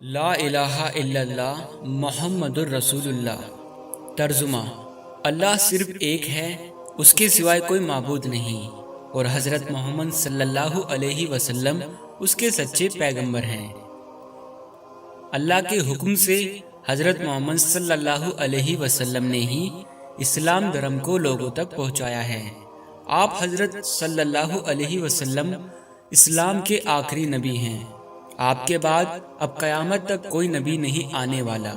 لا الہ الا اللہ محمد الرسول اللہ۔ ترجمہ: اللہ صرف ایک ہے، اس کے سوائے کوئی معبود نہیں، اور حضرت محمد صلی اللہ علیہ وسلم اس کے سچے پیغمبر ہیں۔ اللہ کے حکم سے حضرت محمد صلی اللہ علیہ وسلم نے ہی اسلام دھرم کو لوگوں تک پہنچایا ہے۔ آپ حضرت صلی اللہ علیہ وسلم اسلام کے آخری نبی ہیں۔ آپ کے بعد اب قیامت تک کوئی نبی نہیں آنے والا۔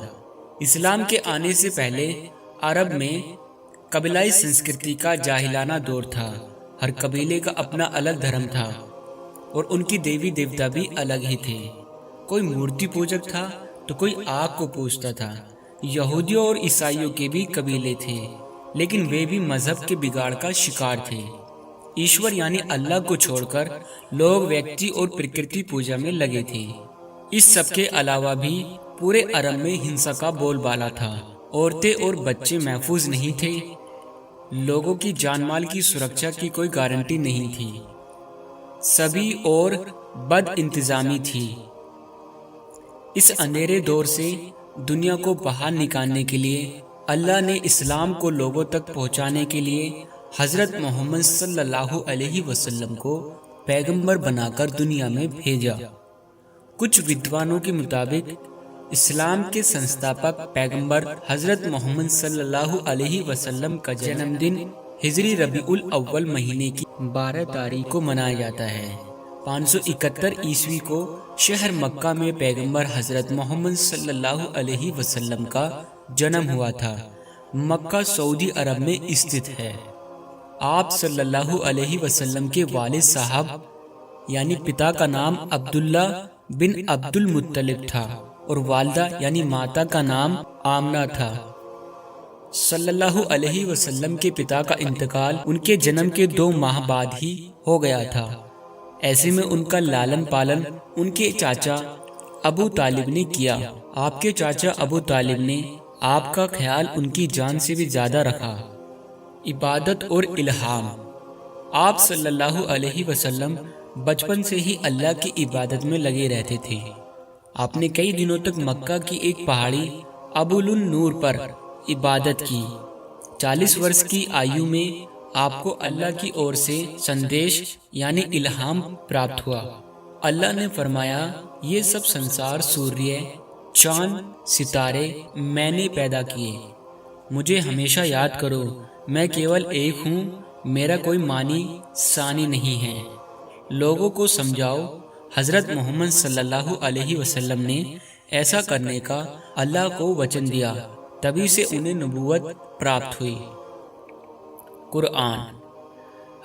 اسلام کے آنے سے پہلے عرب میں قبیلائی سنسکرتی کا جاہلانہ دور تھا۔ ہر قبیلے کا اپنا الگ دھرم تھا اور ان کی دیوی دیوتا بھی الگ ہی تھے۔ کوئی مورتی پوجک تھا تو کوئی آگ کو پوجتا تھا۔ یہودیوں اور عیسائیوں کے بھی قبیلے تھے، لیکن وہ بھی مذہب کے بگاڑ کا شکار تھے۔ ایشور یعنی اللہ کو چھوڑ کر لوگ ویکتی اور پرکرتی پوجا میں لگے تھے۔ اس سب کے علاوہ بھی پورے عرب میں ہنسا کا بول بالا تھا۔ عورتیں اور بچے محفوظ نہیں تھے۔ لوگوں کی جان مال کی سرکشا کی کوئی گارنٹی نہیں تھی۔ سبھی اور بد انتظامی تھی۔ اس اندھیرے دور سے دنیا کو باہر نکالنے کے لیے اللہ نے اسلام کو لوگوں تک پہنچانے کے لیے حضرت محمد صلی اللہ علیہ وسلم کو پیغمبر بنا کر دنیا میں بھیجا۔ کچھ ودوانوں کے مطابق اسلام کے سنستھاپک پیغمبر حضرت محمد صلی اللہ علیہ وسلم کا جنم دن ہجری ربیع الاول مہینے کی 12 تاریخ کو منایا جاتا ہے۔ 571 عیسوی کو شہر مکہ میں پیغمبر حضرت محمد صلی اللہ علیہ وسلم کا جنم ہوا تھا۔ مکہ سعودی عرب میں استھت ہے۔ آپ صلی اللہ علیہ وسلم کے والد صاحب یعنی پتا کا نام عبداللہ بن عبد المطلب تھا اور والدہ یعنی ماتا کا نام آمنہ تھا۔ صلی اللہ علیہ وسلم کے پتا کا انتقال ان کے جنم کے 2 ماہ بعد ہی ہو گیا تھا۔ ایسے میں ان کا لالن پالن ان کے چاچا ابو طالب نے کیا۔ آپ کے چاچا ابو طالب نے آپ کا خیال ان کی جان سے بھی زیادہ رکھا۔ عبادت اور الہام: آپ صلی اللہ علیہ وسلم بچپن سے ہی اللہ کی عبادت میں لگے رہتے تھے۔ آپ نے کئی دنوں تک مکہ کی ایک پہاڑی ابول النور پر عبادت کی۔ 40 برس کی آیو میں آپ کو اللہ کی اور سے سندیش یعنی الہام پراپت ہوا۔ اللہ نے فرمایا، یہ سب سنسار سوریہ، چاند، ستارے میں نے پیدا کیے۔ مجھے ہمیشہ یاد کرو، میں کیول ایک ہوں، میرا کوئی مانی ثانی نہیں ہے۔ لوگوں کو سمجھاؤ۔ حضرت محمد صلی اللہ علیہ وسلم نے ایسا کرنے کا اللہ کو وچن دیا، تبھی سے انہیں نبوت پراپت ہوئی۔ قرآن: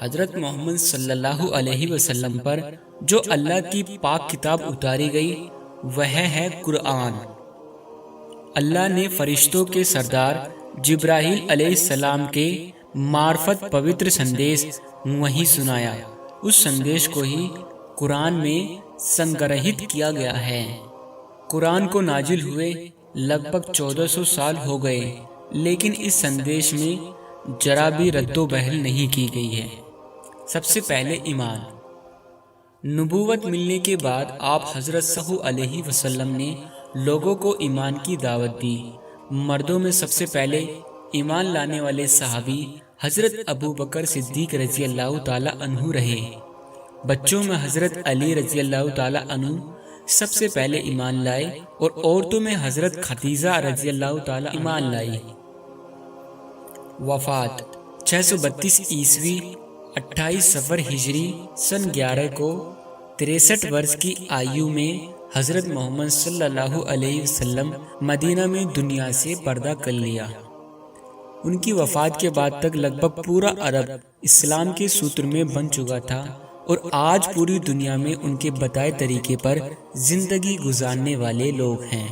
حضرت محمد صلی اللہ علیہ وسلم پر جو اللہ کی پاک کتاب اتاری گئی وہ ہے قرآن۔ اللہ نے فرشتوں کے سردار جبرائیل علیہ السلام کے معرفت پوتر سندیش وہی سنایا۔ اس سندیش کو ہی قرآن میں سنگرہت کیا گیا ہے۔ قرآن کو نازل ہوئے لگ بھگ 1400 سال ہو گئے، لیکن اس سندیش میں ذرا بھی رد و بدل نہیں کی گئی ہے۔ سب سے پہلے ایمان۔ نبوت ملنے کے بعد آپ حضرت صلی اللہ علیہ وسلم نے لوگوں کو ایمان کی دعوت دی۔ مردوں میں سب سے پہلے ایمان لانے والے صحابی حضرت ابو بکر صدیق رضی اللہ تعالی عنہ رہے۔ بچوں میں حضرت علی رضی اللہ تعالی عنہ سب سے پہلے ایمان لائے اور عورتوں میں حضرت خدیجہ رضی اللہ تعالی ایمان لائی۔ وفات: 632 عیسوی 28 صفر ہجری سن 11 کو 63 برس کی آیو میں حضرت محمد صلی اللہ علیہ وسلم مدینہ میں دنیا سے پردہ کر لیا۔ ان کی وفات کے بعد تک لگ بھگ پورا عرب اسلام کے ستون میں بن چکا تھا اور آج پوری دنیا میں ان کے بتائے طریقے پر زندگی گزارنے والے لوگ ہیں۔